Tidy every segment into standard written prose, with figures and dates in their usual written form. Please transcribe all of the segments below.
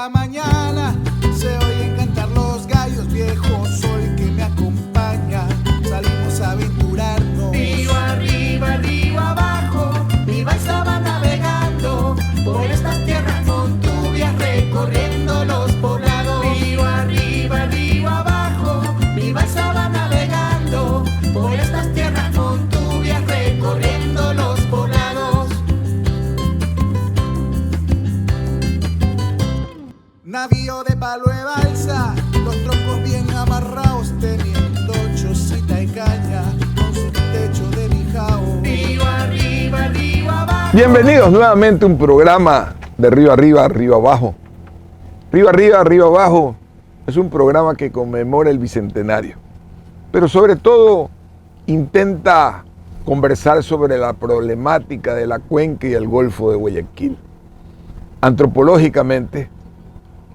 la mañana se oyen cantar los gallos, viejo sol que me acompaña. Salimos a aventurarnos. Río arriba, río abajo, mi balsa va navegando por estas tierras con turbias, recorriendo los poblados. Río arriba, río abajo, mi balsa va navegando por estas tierras con turbias, recorriendo los poblados. Navío de palo de balsa, los troncos bien amarrados, teniendo chocita y caña, con su techo de lijao. Río arriba, río abajo. Bienvenidos nuevamente a un programa de Río Arriba, Río Abajo. Río Arriba, Río Abajo es un programa que conmemora el Bicentenario, pero sobre todo intenta conversar sobre la problemática de la cuenca y el Golfo de Guayaquil. Antropológicamente,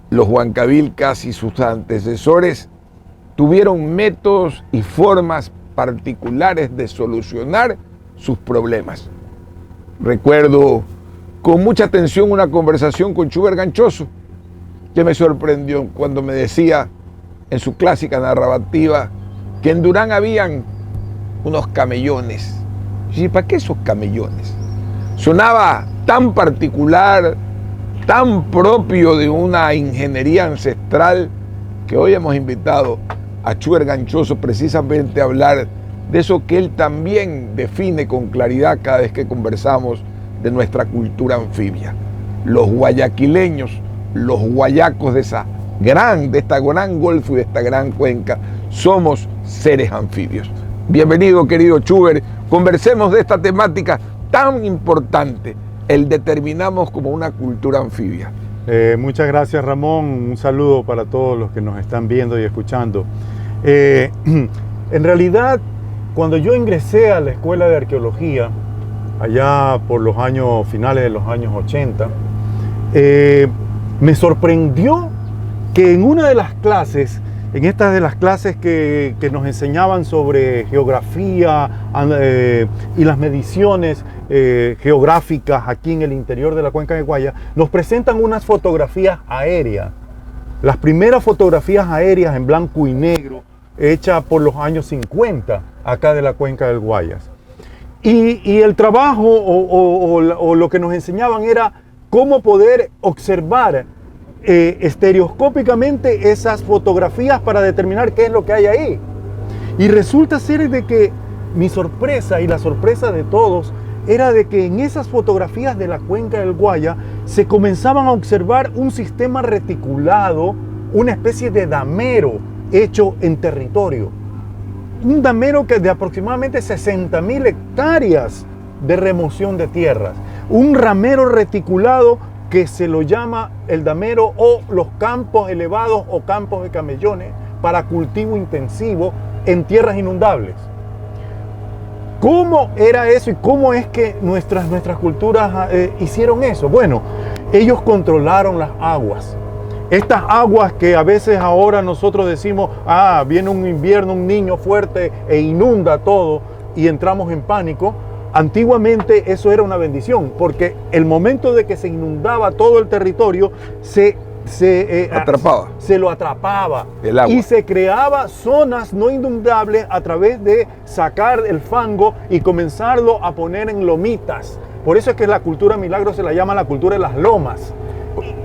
los huancavilcas y sus antecesores tuvieron métodos y formas particulares de solucionar sus problemas. Recuerdo con mucha atención una conversación con Schubert Ganchoso, que me sorprendió cuando me decía en su clásica narrativa que en Durán habían unos camellones. Y dije, ¿para qué esos camellones? Sonaba tan particular, tan propio de una ingeniería ancestral, que hoy hemos invitado a Schubert Ganchoso precisamente a hablar de eso que él también define con claridad cada vez que conversamos de nuestra cultura anfibia. Los guayaquileños, los guayacos de esta gran golfo y de esta gran cuenca, somos seres anfibios. Bienvenido, querido Schubert, conversemos de esta temática tan importante, el determinamos como una cultura anfibia. Muchas gracias, Ramón. Un saludo para todos los que nos están viendo y escuchando. En realidad, cuando yo ingresé a la Escuela de Arqueología, allá por los años finales de los años 80, me sorprendió que en una de las clases, en estas de las clases que nos enseñaban sobre geografía y las mediciones geográficas aquí en el interior de la cuenca de Guaya, nos presentan unas fotografías aéreas. Las primeras fotografías aéreas en blanco y negro, hechas por los años 50, acá de la cuenca del Guayas. Y el trabajo o lo que nos enseñaban era cómo poder observar estereoscópicamente esas fotografías para determinar qué es lo que hay ahí. Y resulta ser de que mi sorpresa y la sorpresa de todos era de que en esas fotografías de la cuenca del Guaya se comenzaban a observar un sistema reticulado, una especie de damero hecho en territorio. Un damero que de aproximadamente 60.000 hectáreas de remoción de tierras. Un ramero reticulado que se lo llama el damero o los campos elevados o campos de camellones para cultivo intensivo en tierras inundables. ¿Cómo era eso y cómo es que nuestras culturas hicieron eso? Bueno, ellos controlaron las aguas. Estas aguas que a veces ahora nosotros decimos, viene un invierno, un niño fuerte e inunda todo y entramos en pánico. Antiguamente eso era una bendición, porque el momento de que se inundaba todo el territorio, se lo atrapaba el agua. Y se creaba zonas no inundables a través de sacar el fango y comenzarlo a poner en lomitas. Por eso es que la cultura milagro se la llama la cultura de las lomas.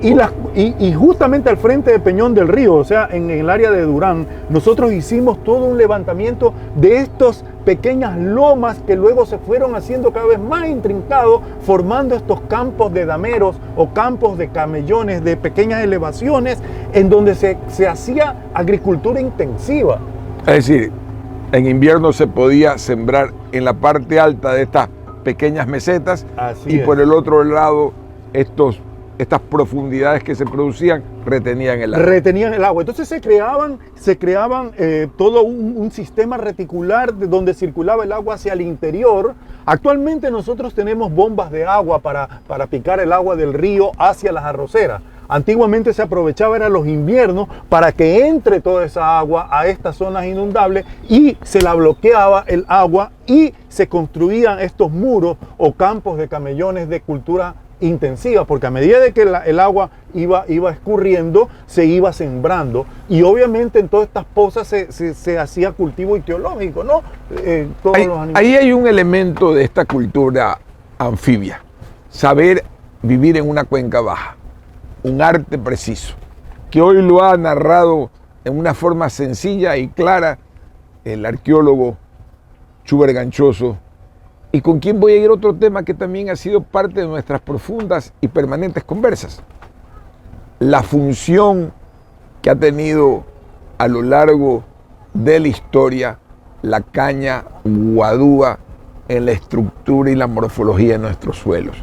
Y justamente al frente de Peñón del Río, o sea, en el área de Durán, nosotros hicimos todo un levantamiento de estas pequeñas lomas que luego se fueron haciendo cada vez más intrincados, formando estos campos de dameros o campos de camellones de pequeñas elevaciones, en donde se hacía agricultura intensiva. Es decir, en invierno se podía sembrar en la parte alta de estas pequeñas mesetas. Así y por el otro lado estas profundidades que se producían retenían el agua. Entonces se creaban todo un sistema reticular donde circulaba el agua hacia el interior. Actualmente nosotros tenemos bombas de agua para picar el agua del río hacia las arroceras. Antiguamente se aprovechaba eran los inviernos para que entre toda esa agua a estas zonas inundables y se la bloqueaba el agua y se construían estos muros o campos de camellones de cultura intensiva, porque a medida de que el agua iba escurriendo, se iba sembrando, y obviamente en todas estas pozas se hacía cultivo ictiológico, ¿no? Todos los animales. Ahí hay un elemento de esta cultura anfibia, saber vivir en una cuenca baja, un arte preciso, que hoy lo ha narrado en una forma sencilla y clara el arqueólogo Schubert Ganchoso, y con quien voy a ir a otro tema que también ha sido parte de nuestras profundas y permanentes conversas: la función que ha tenido a lo largo de la historia la caña guadúa en la estructura y la morfología de nuestros suelos.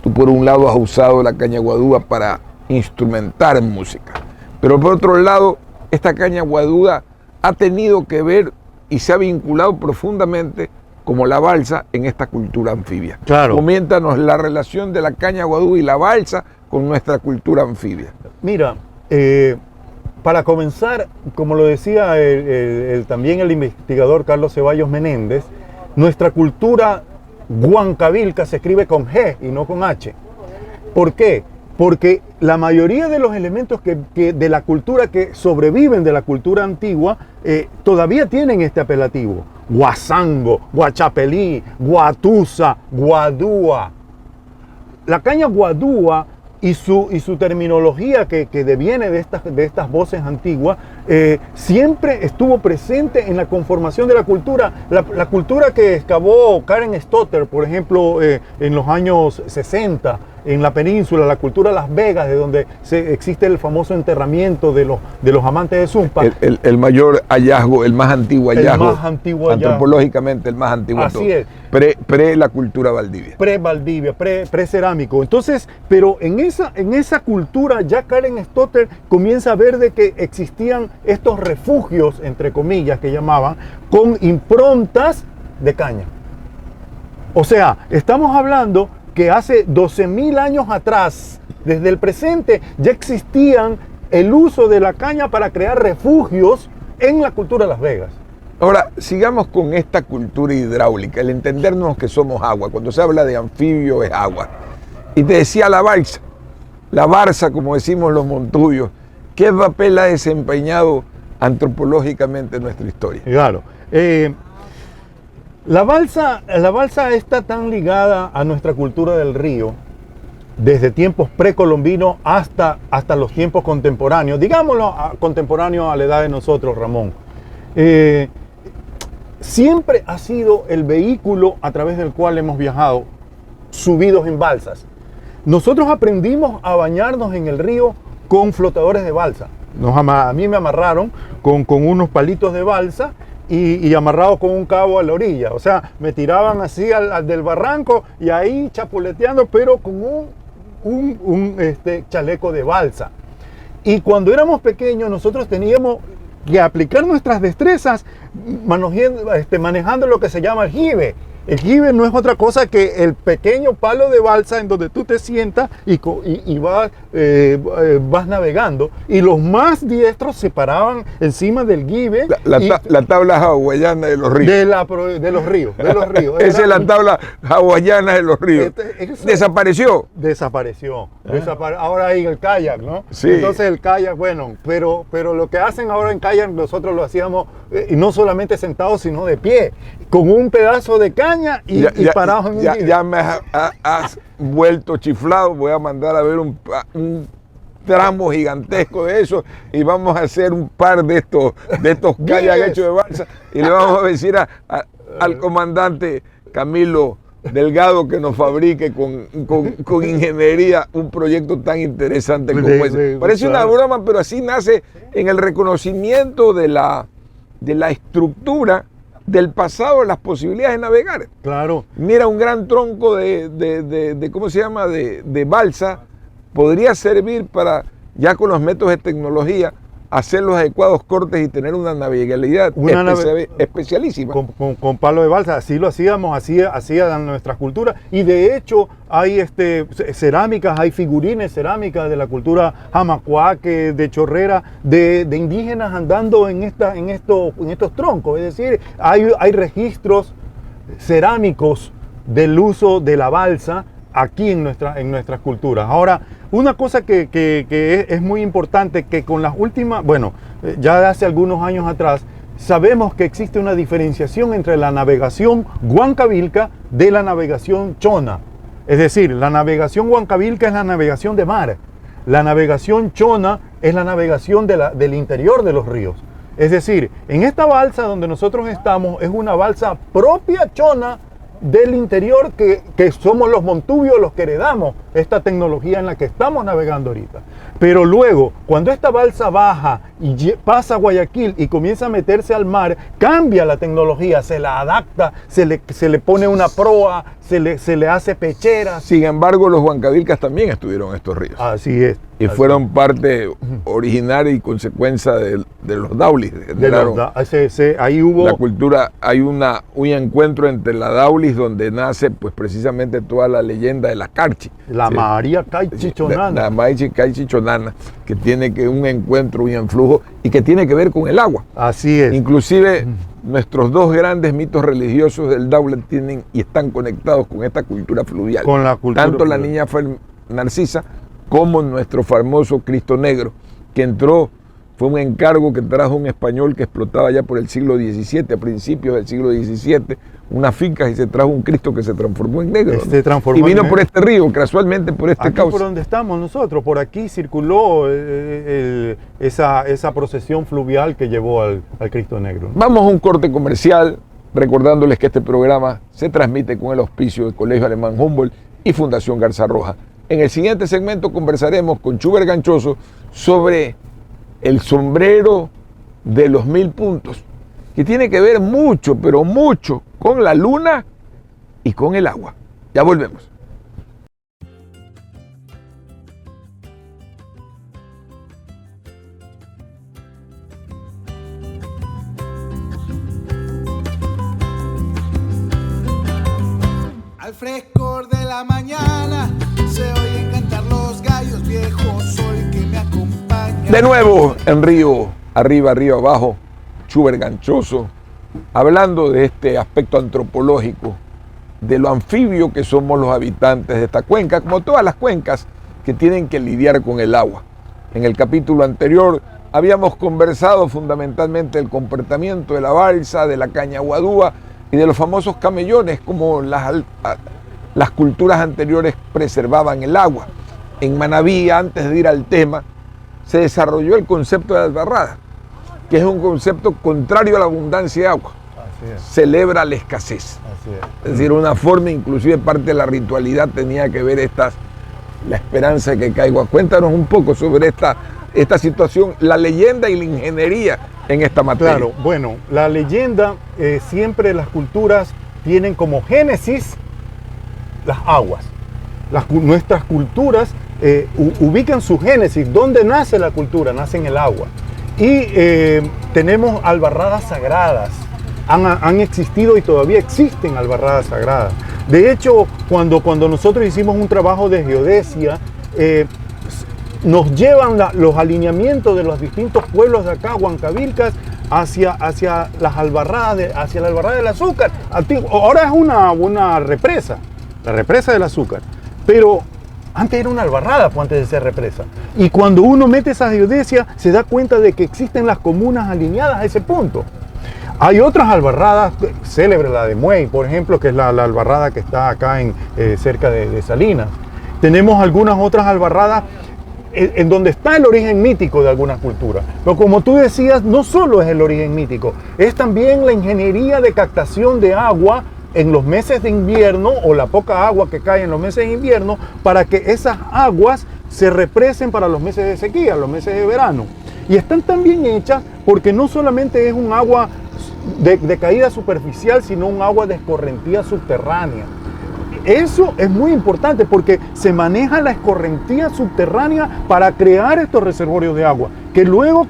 Tú por un lado has usado la caña guadúa para instrumentar música, pero por otro lado esta caña guadúa ha tenido que ver y se ha vinculado profundamente como la balsa en esta cultura anfibia. Claro. Coméntanos la relación de la caña guadúa y la balsa con nuestra cultura anfibia. Mira, para comenzar, como lo decía también el investigador Carlos Ceballos Menéndez, nuestra cultura huancavilca se escribe con G y no con H. ¿Por qué? Porque la mayoría de los elementos que de la cultura que sobreviven de la cultura antigua todavía tienen este apelativo: guasango, guachapelí, guatusa, guadúa. La caña guadúa y su terminología que deviene de estas voces antiguas siempre estuvo presente en la conformación de la cultura. La cultura que excavó Karen Stotter, por ejemplo, en los años 60, en la península, la cultura de Las Vegas, de donde existe el famoso enterramiento de los amantes de Zumpa. El mayor hallazgo, el más antiguo hallazgo. El más antiguo hallazgo. Antropológicamente el más antiguo. Así es. Pre la cultura Valdivia. Pre-Valdivia, pre-cerámico. Entonces, pero en esa cultura ya Karen Stotter comienza a ver de que existían estos refugios, entre comillas, que llamaban, con improntas de caña. O sea, estamos hablando que hace 12.000 años atrás, desde el presente, ya existían el uso de la caña para crear refugios en la cultura de Las Vegas. Ahora, sigamos con esta cultura hidráulica, el entendernos que somos agua. Cuando se habla de anfibio es agua. Y te decía la balsa, como decimos los montuyos, ¿qué papel ha desempeñado antropológicamente en nuestra historia? Claro. La balsa está tan ligada a nuestra cultura del río desde tiempos precolombinos hasta los tiempos contemporáneos, digámoslo contemporáneos a la edad de nosotros, Ramón. Siempre ha sido el vehículo a través del cual hemos viajado, subidos en balsas. Nosotros aprendimos a bañarnos en el río con flotadores de balsa. A mí me amarraron con unos palitos de balsa y amarrado con un cabo a la orilla. O sea, me tiraban así al del barranco y ahí chapuleteando, pero con un chaleco de balsa. Y cuando éramos pequeños, nosotros teníamos que aplicar nuestras destrezas manejando lo que se llama el jibe. El jibe no es otra cosa que el pequeño palo de balsa en donde tú te sientas y vas navegando. Y los más diestros se paraban encima del jibe. La tabla hawaiana de los ríos. De los ríos. Esa es la tabla hawaiana de los ríos. ¿Desapareció? Desapareció. Ahora hay el kayak, ¿no? Sí. Entonces el kayak, bueno, pero lo que hacen ahora en kayak nosotros lo hacíamos y no solamente sentados, sino de pie, con un pedazo de caña y parados en un jibe. Ya me has vuelto chiflado. Voy a mandar a ver un tramo gigantesco de eso y vamos a hacer un par de estos kayak hechos de balsa y le vamos a decir al comandante Camilo Delgado que nos fabrique con ingeniería un proyecto tan interesante como ese. Parece una broma, pero así nace en el reconocimiento de la estructura del pasado, las posibilidades de navegar. Claro. Mira, un gran tronco de ¿cómo se llama? De balsa podría servir para, ya con los métodos de tecnología, hacer los adecuados cortes y tener una navegabilidad especialísima. Con palo de balsa, así lo hacíamos, hacía nuestra cultura. Y de hecho hay cerámicas, hay figurines cerámicas de la cultura jamacuaque, de chorrera, de indígenas andando en estos troncos. Es decir, hay registros cerámicos del uso de la balsa aquí en nuestras culturas. Ahora, una cosa que es muy importante, que con las últimas, bueno, ya de hace algunos años atrás, sabemos que existe una diferenciación entre la navegación huancavilca de la navegación chona. Es decir, la navegación huancavilca es la navegación de mar. La navegación chona es la navegación del interior de los ríos. Es decir, en esta balsa donde nosotros estamos es una balsa propia chona del interior que somos los montubios los que heredamos esta tecnología en la que estamos navegando ahorita. Pero luego, cuando esta balsa baja y pasa a Guayaquil y comienza a meterse al mar, cambia la tecnología, se la adapta, se le pone una proa, se le hace pecheras. Sin embargo, los huancavilcas también estuvieron en estos ríos. Así es. Y fueron parte originaria y consecuencia de los daulis. Ahí hubo la cultura, hay un encuentro entre la daulis donde nace pues precisamente toda la leyenda de la Carchi. La María Caichi Chonana. La María Caichi Chonana, que tiene que un encuentro, un influjo y que tiene que ver con el agua. Así es. Inclusive nuestros dos grandes mitos religiosos del Daule tienen y están conectados con esta cultura fluvial. Con la cultura Tanto fluvial. La niña Narcisa como nuestro famoso Cristo Negro, que entró, fue un encargo que trajo un español que explotaba ya por el siglo XVII, a principios del siglo XVII, unas fincas y se trajo un Cristo que se transformó en negro. Y vino por este río, casualmente por este cauce. Por donde estamos nosotros, por aquí circuló esa procesión fluvial que llevó al Cristo Negro. Vamos a un corte comercial, recordándoles que este programa se transmite con el auspicio del Colegio Alemán Humboldt y Fundación Garza Roja. En el siguiente segmento conversaremos con Schubert Ganchoso sobre el sombrero de los 1000 puntos, que tiene que ver mucho, pero mucho, con la luna y con el agua. Ya volvemos. Al frescor de la mañana se oyen cantar los gallos, viejo sol que me acompaña. De nuevo en Río, arriba, río abajo, Schubert Ganchoso, hablando de este aspecto antropológico, de lo anfibio que somos los habitantes de esta cuenca, como todas las cuencas que tienen que lidiar con el agua. En el capítulo anterior habíamos conversado fundamentalmente del comportamiento de la balsa, de la caña guadúa y de los famosos camellones, como las culturas anteriores preservaban el agua. En Manabí, antes de ir al tema, se desarrolló el concepto de albarrada, que es un concepto contrario a la abundancia de agua. Así es. Celebra la escasez. Así es. Es decir, una forma, inclusive parte de la ritualidad tenía que ver la esperanza de que caiga. Cuéntanos un poco sobre esta situación, la leyenda y la ingeniería en esta materia. Claro, bueno, la leyenda, siempre las culturas tienen como génesis las aguas. Nuestras culturas ubican su génesis. ¿Dónde nace la cultura? Nace en el agua. Y tenemos albarradas sagradas. Han existido y todavía existen albarradas sagradas. De hecho, cuando nosotros hicimos un trabajo de geodesia, nos llevan los alineamientos de los distintos pueblos de acá, huancavilcas, hacia las albarradas, hacia la albarrada del azúcar. Ahora es una represa, la represa del azúcar. Pero antes era una albarrada, pues, antes de ser represa. Y cuando uno mete esa geodesia, se da cuenta de que existen las comunas alineadas a ese punto. Hay otras albarradas, célebre la de Muey, por ejemplo, que es la albarrada que está acá cerca de Salinas. Tenemos algunas otras albarradas en donde está el origen mítico de algunas culturas. Pero como tú decías, no solo es el origen mítico, es también la ingeniería de captación de agua en los meses de invierno, o la poca agua que cae en los meses de invierno, para que esas aguas se represen para los meses de sequía, los meses de verano. Y están tan bien hechas porque no solamente es un agua de caída superficial, sino un agua de escorrentía subterránea. Eso es muy importante porque se maneja la escorrentía subterránea para crear estos reservorios de agua, que luego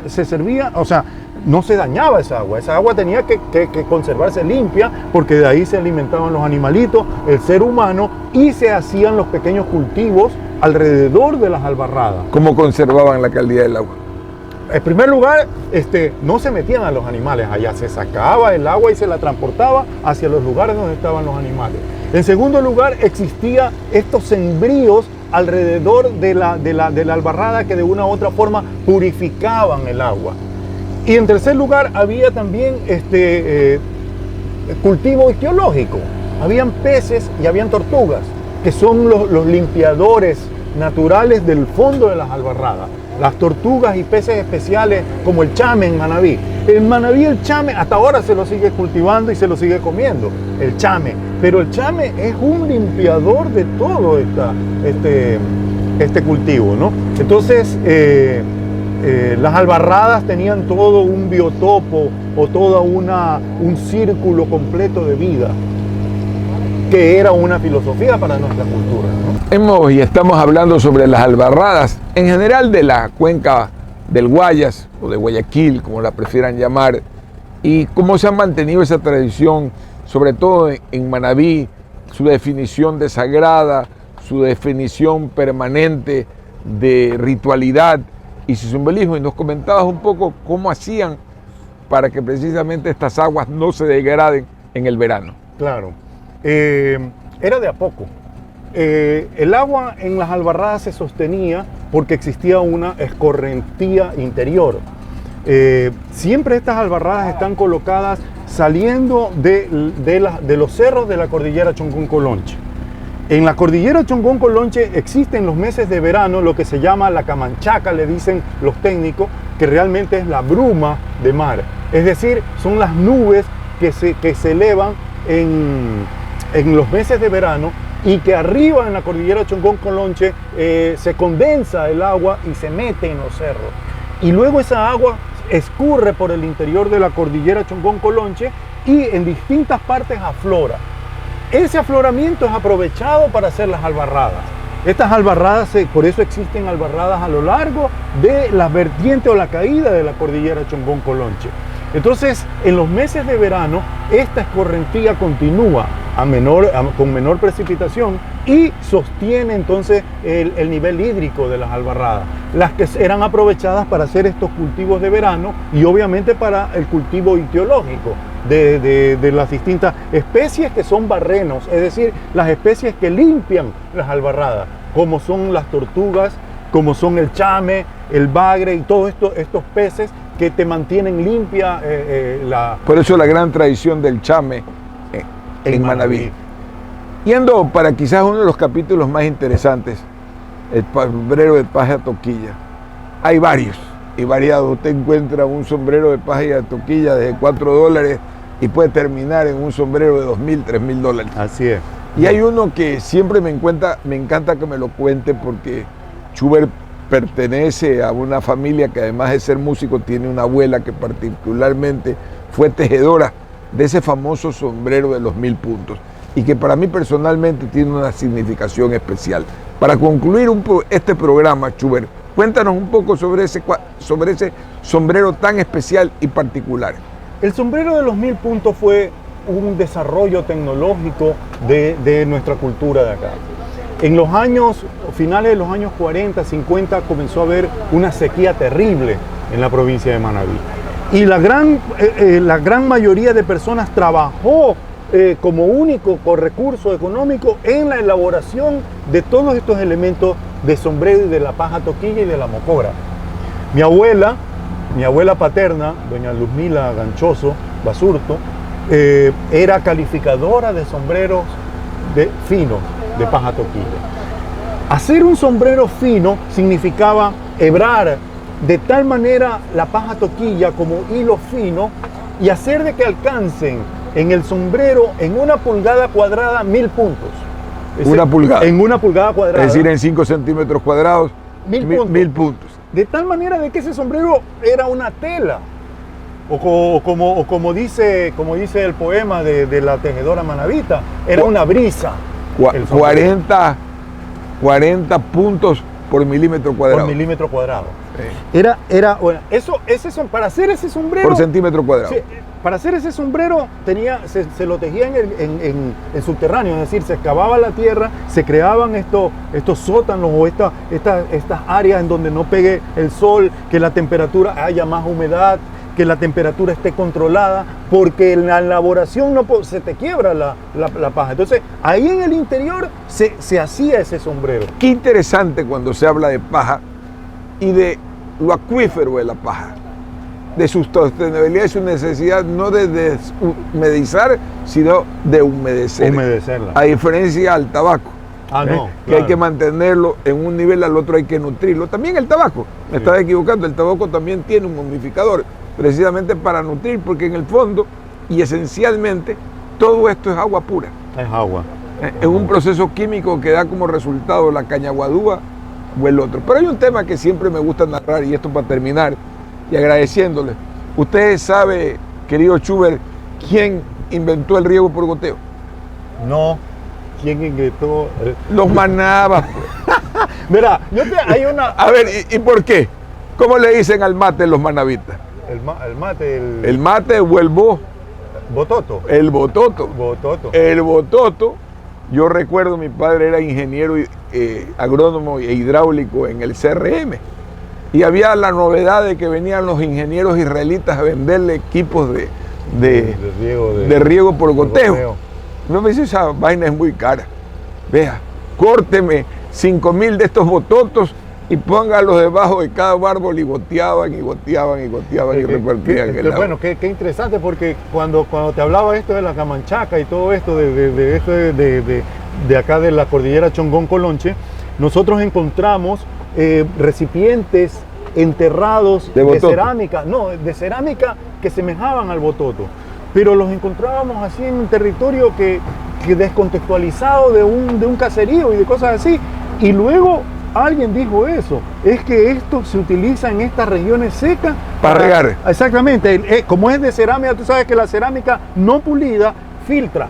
se servía, o sea, no se dañaba esa agua tenía que conservarse limpia, porque de ahí se alimentaban los animalitos, el ser humano, y se hacían los pequeños cultivos alrededor de las albarradas. ¿Cómo conservaban la calidad del agua? En primer lugar, no se metían a los animales allá, se sacaba el agua y se la transportaba hacia los lugares donde estaban los animales. En segundo lugar, existían estos sembríos alrededor de la albarrada que de una u otra forma purificaban el agua. Y en tercer lugar, había también cultivo ictiológico. Habían peces y habían tortugas, que son los limpiadores naturales del fondo de las albarradas. Las tortugas y peces especiales como el chame en Manabí. En Manabí el chame hasta ahora se lo sigue cultivando y se lo sigue comiendo, el chame. Pero el chame es un limpiador de todo este cultivo, ¿no? Entonces, las albarradas tenían todo un biotopo o todo un círculo completo de vida, que era una filosofía para nuestra cultura, ¿no? Estamos hablando sobre las albarradas, en general de la cuenca del Guayas, o de Guayaquil, como la prefieran llamar, y cómo se ha mantenido esa tradición, sobre todo en Manabí, su definición de sagrada, su definición permanente de ritualidad y su simbolismo. Y nos comentabas un poco cómo hacían para que precisamente estas aguas no se degraden en el verano. Claro. Era de a poco. El agua en las albarradas se sostenía porque existía una escorrentía interior. Siempre estas albarradas están colocadas saliendo de los cerros de la cordillera Chongón-Colonche. En la cordillera Chongón-Colonche existe en los meses de verano lo que se llama la camanchaca, le dicen los técnicos, que realmente es la bruma de mar. Es decir, son las nubes que se elevan en los meses de verano y que arriba en la cordillera Chongón-Colonche se condensa el agua y se mete en los cerros. Y luego esa agua escurre por el interior de la cordillera Chongón-Colonche y en distintas partes aflora. Ese afloramiento es aprovechado para hacer las albarradas. Estas albarradas, por eso existen albarradas a lo largo de las vertientes o la caída de la cordillera Chongón-Colonche. Entonces, en los meses de verano, esta escorrentía continúa con menor precipitación y sostiene entonces el nivel hídrico de las albarradas, las que eran aprovechadas para hacer estos cultivos de verano y obviamente para el cultivo ictiológico de las distintas especies que son barrenos, es decir, las especies que limpian las albarradas, como son las tortugas, como son el chame, el bagre y todos estos peces que te mantienen limpia Por eso la gran tradición del chame en Manabí. Yendo para quizás uno de los capítulos más interesantes, el sombrero de paja toquilla. Hay varios y variados. Usted encuentra un sombrero de paja y toquilla de $4 y puede terminar en un sombrero de $2,000, $3,000. Así es. Y hay uno que siempre me encanta que me lo cuente porque Schubert pertenece a una familia que además de ser músico tiene una abuela que particularmente fue tejedora de ese famoso sombrero de los 1000 puntos y que para mí personalmente tiene una significación especial. Para concluir este programa, Schubert, cuéntanos un poco sobre ese sombrero tan especial y particular. El sombrero de los 1000 puntos fue un desarrollo tecnológico de nuestra cultura de acá. En los finales de los años 40, 50, comenzó a haber una sequía terrible en la provincia de Manabí. Y la gran mayoría de personas trabajó como único recurso económico en la elaboración de todos estos elementos de sombrero y de la paja toquilla y de la mocora. Mi abuela paterna, doña Luzmila Ganchoso Basurto, era calificadora de sombreros finos de paja toquilla. Hacer un sombrero fino significaba hebrar de tal manera la paja toquilla como hilo fino y hacer de que alcancen en el sombrero en 1 pulgada cuadrada 1000 puntos. Una pulgada. En 1 pulgada cuadrada. Es decir, en 5 centímetros cuadrados, 1000 puntos. De tal manera de que ese sombrero era una tela. O como dice el poema de la tejedora manabita, era una brisa. 40 puntos por milímetro cuadrado. Por milímetro cuadrado. Sí. Para hacer ese sombrero. Por centímetro cuadrado. Sí, para hacer ese sombrero se lo tejía en subterráneo, es decir, se excavaba la tierra, se creaban estos sótanos o estas áreas en donde no pegue el sol, que la temperatura haya más humedad, que la temperatura esté controlada, porque en la elaboración se te quiebra la paja. Entonces, ahí en el interior se hacía ese sombrero. Qué interesante cuando se habla de paja y de lo acuífero de la paja, de su sostenibilidad y su necesidad no de deshumedizar, sino de humedecer. Humedecerla. A diferencia al tabaco. No, que claro. hay que mantenerlo en un nivel, al otro hay que nutrirlo. También el tabaco, me estaba equivocando, el tabaco también tiene un humidificador, precisamente para nutrir, porque en el fondo y esencialmente todo esto es agua pura. Es agua. Es un proceso químico que da como resultado la caña guadúa o el otro. Pero hay un tema que siempre me gusta narrar, y esto para terminar, y agradeciéndole. Usted sabe, querido Schubert, quién inventó el riego por goteo. No. ¿Quién inventó? Los manabas. Mira, hay una... A ver, ¿y por qué? ¿Cómo le dicen al mate los manabitas? El mate, El mate o el bototo. El bototo. Bototo. El bototo. Yo recuerdo, mi padre era ingeniero agrónomo e hidráulico en el CRM. Y había la novedad de que venían los ingenieros israelitas a venderle equipos de riego por goteo. No me dice, esa vaina es muy cara. Vea, córteme 5,000 de estos bototos y póngalos debajo de cada árbol, y goteaban y goteaban y goteaban y repartían el agua. Bueno, qué interesante, porque cuando te hablaba esto de la Camanchaca y todo esto de acá de la cordillera Chongón-Colonche, nosotros encontramos recipientes enterrados de cerámica que semejaban al bototo, pero los encontrábamos así en un territorio que descontextualizado de un caserío y de cosas así. Y luego alguien dijo eso, es que esto se utiliza en estas regiones secas para regar. Exactamente, como es de cerámica, tú sabes que la cerámica no pulida filtra.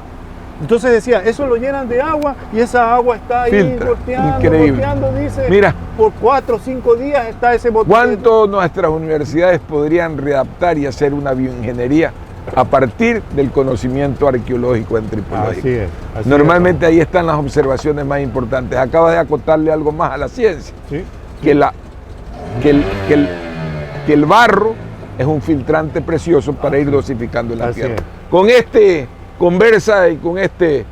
Entonces decía, eso lo llenan de agua y esa agua está ahí goteando, dice. Mira, por 4 o 5 días está ese botón. ¿Cuánto nuestras universidades podrían readaptar y hacer una bioingeniería a partir del conocimiento arqueológico antropológico? Así es. Normalmente ahí están las observaciones más importantes. Acaba de acotarle algo más a la ciencia. ¿Sí? Que el barro es un filtrante precioso para ir dosificando la tierra. Es. Con conversa y con este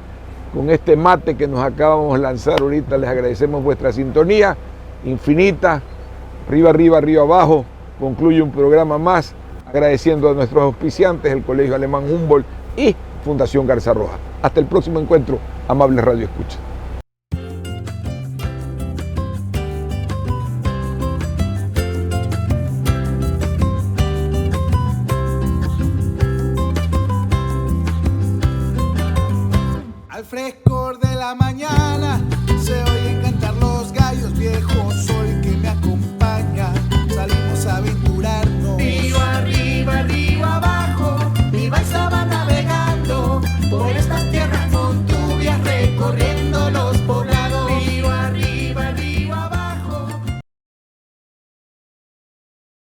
mate que nos acabamos de lanzar ahorita, les agradecemos vuestra sintonía infinita. Arriba, abajo, concluye un programa más, agradeciendo a nuestros auspiciantes, el Colegio Alemán Humboldt y Fundación Garza Roja. Hasta el próximo encuentro, amables Radio Escucha. Al frescor de la mañana se oyen cantar los gallos viejos, hoy que